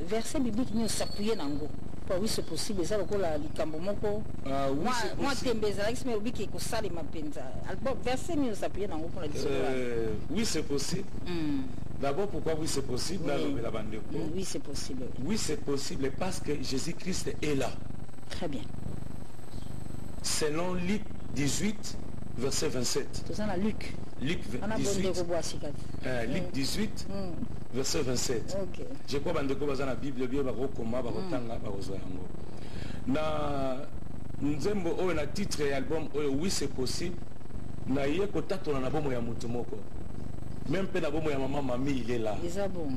verset biblique nous s'appuyer nango. Oui, c'est possible. Ça, moi, verset nous s'appuyer nango pour la oui, c'est possible. D'abord, pourquoi oui, c'est possible? Oui, c'est possible. Oui, c'est possible parce que Jésus-Christ est là. Très bien. Selon Luc 18, verset 27. C'est ça, Luc. Luc 18, Luc 18 verset 27. Okay. Je crois que dans la Bible, na titre et album oui c'est possible na yeko tatona na bomo ya mutu moko même pe na bomo ya maman mami il est là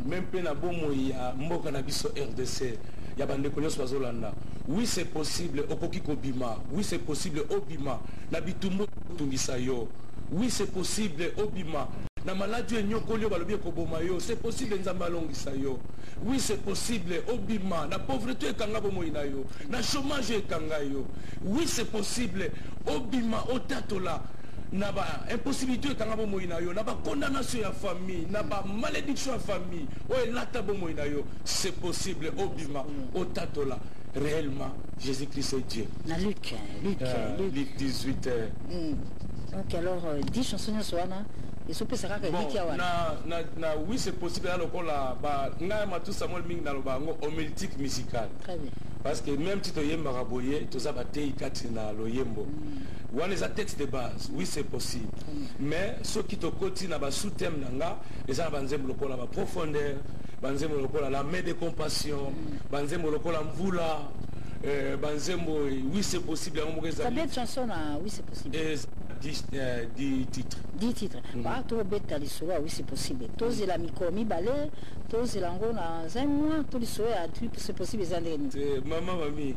même pe na bomo ya mboka na biso RDC ya bande ko nyos bazolanda oui c'est possible okoki kobima oui c'est possible obima na bitumbo tungisa yo oui c'est possible obima na maladie nyokoli balobi koboma yo c'est possible nzamba longisa yo oui c'est possible obima na pauvreté ekanga bomo ina yo na chômage ekanga yo oui c'est possible obima otatola na ba impossibilité ekanga bomo ina yo na ba condamnation ya famille na ba malédiction ya famille o elata bomo ina yo c'est possible obima otatola réellement Jésus-Christ est Dieu. Na Luc 18 donc alors 10 chansons sur Anna. Oui, c'est possible. Homilétique musicale. Parce que même si tu es maraboye, tu as un texte de base. Oui, c'est possible. Mais ceux qui te continuent à sous-thème, les gens vont la profondeur, la main de compassion, oui, c'est possible. Combien de chansons oui, c'est possible? 10 titres. 10 titres. Oui, c'est possible. Tous la micromi balai, tous les langues dans un mois, tous les souhaits, c'est possible. Maman, mamie,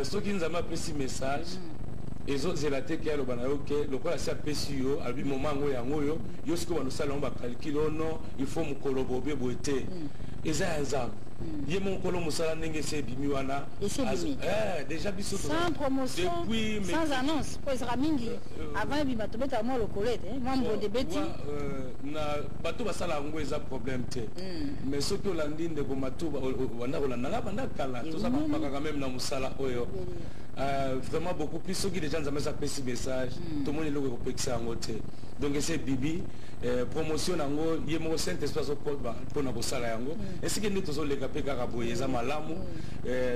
ceux qui nous ont apprécié ce message, et autres, c'est la tête qui a le banayoke, le quoi, c'est un PCO, à lui, moment où il y a un moyo, il y a ce qu'on va calculer, non, il faut me collaborer, boiter. Et ça, il y a mon colon Moussala Nenge Bimiwana. Déjà, sans promotion, sans annonce. Pour les Ramingi, avant, il va tomber à moi le collègue. Moi, je vais bêtis. Bateau va ça un problème. Mais ce que l'on dit de Bomatou, on a quand même dans Moussala. Vraiment beaucoup plus. Ceux qui déjà nous ont apprécié ce message, tout le monde est là pour ça en côté. Donc c'est Bibi, promotion en gros, il y a mon Saint-Espace au port pour nous Moussala en gros. Est-ce que nous tous les capés caraboyés, ça malamu,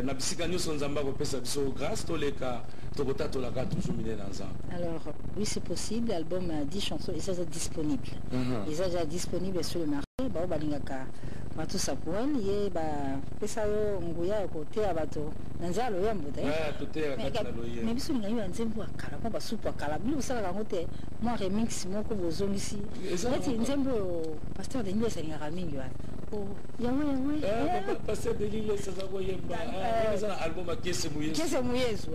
na bisika nous sommes en bas pour ça grâce tous les cas, tobota to la carte toujours miné dans ça. Alors oui c'est possible, l'album a 10 chansons et ça c'est disponible. Et ça déjà disponible sur le marché, ba balingaka matu sapuel ye ba pesa yo nguya côté abato nanzalo yambo te. Tout est à la loyer. Mais biso ngai ya nzembo akala ko ba soupe akala bilo sala ka ngote moi remix moko bozongisi. Eti nzembo pasteur de Ndiasa ngaka mingi wa. Pasteur de l'île ça va yemba. Ça album Kese Muyesu. Kese Muyesu.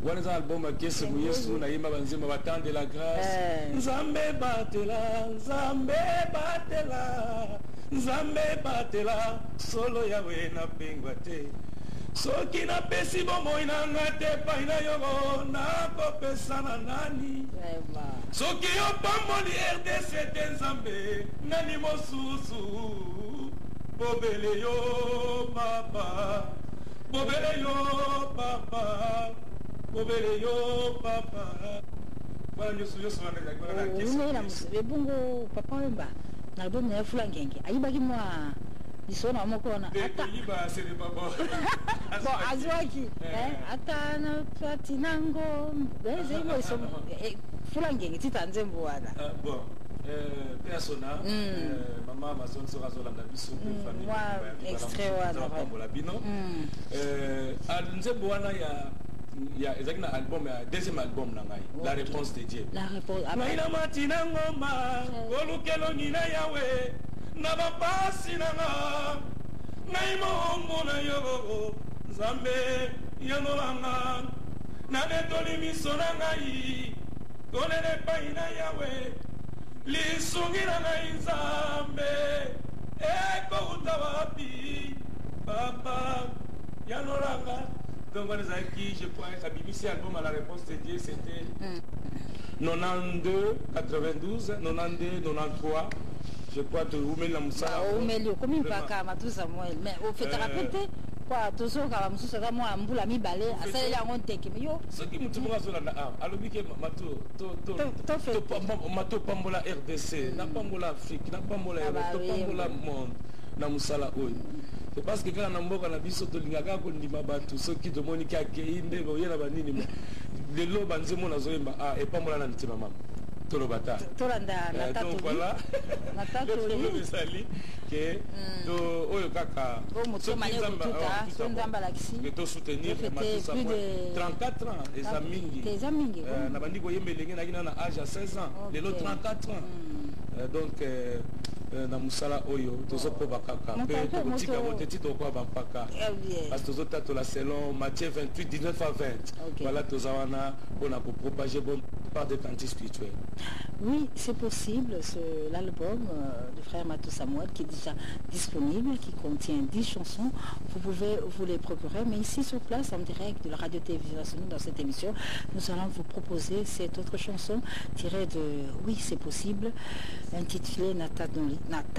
Wana album Kese Muyesu na yemba banzema batande la grâce. Nzambe batela, Nzambe batela. Nzambe batela solo yawe na pengwa te. Soki na pesi bomo inanga te pa ina yogo na kopesa na nani. Soki yo pamboli RDC te Nzambe nani mosusu. Bobele yo papa, bobele yo papa, bobele yo papa. Voilà nyoso wana na kesi. Oui, na musebe bongo papa wemba. Na album na fula ngenge. Ayibaki mwa isona mokona. Ayiba c'est pas bon. Bon azwaki ata na platinango. Beze mo iso fula ngenge titanzembo wana. Bon. Persona, maman Amazon sera sur la biso de famille. Extrait la bino. Nzembo wana il y a un album, deuxième album La réponse de Dieu. La réponse. Maina matina ngoma, golukelo ngina yawe, na bapasi nanga, naimo mona yo, Nzambe yanolanga, na netoli miso nangai, konene paina yawe. Lisungi na Nzambe eko utawapi papa yanoranga. Donc voilà qui je crois que BBC album à la réponse de Dieu c'était 92 92 93 je crois que vous mettez la moussala. Vous mettez comme une paca, Matou Samuel. Mais au fait, répéter. Quoi, tout ça, quand vous savez, moi, un bout, mi balai, à ça, il y a un tek. Mais yo. Ce qui me dit, moi, alors, Matou Pambola RDC, n'a Pambola Afrique, n'a Pambola Pambola Monde, n'a Moussala Oy. C'est parce que quand on a un peu de biso to lingaga ko ndima batu so ki to moni ka ke inde bo yena banini mo le lo banze mo na zoyemba et pas mo na ntima mama to lo bata to landa na tatu donc voilà na tatu le sali que to oyo kaka so to nzamba lakisi que to soutenir Matoussa 34 ans et Zamingi na bandi ko yembe lengi na kina na âge à 16 ans le lo 34 ans donc na musala oyo tozokoba kaka pe tokotika moteti tokoba bampaka parce que tozotatola selon Matthieu 28 19 à 20 voilà tozawana mpona kopropager bonne part des cantiques spirituels. Oui, c'est possible. L'album du frère Matou Samuel qui est déjà disponible, qui contient 10 chansons. Vous pouvez vous les procurer. Mais ici sur place, en direct de la radio-télévision nationale, dans cette émission, nous allons vous proposer cette autre chanson tirée de Oui, c'est possible, intitulée Nata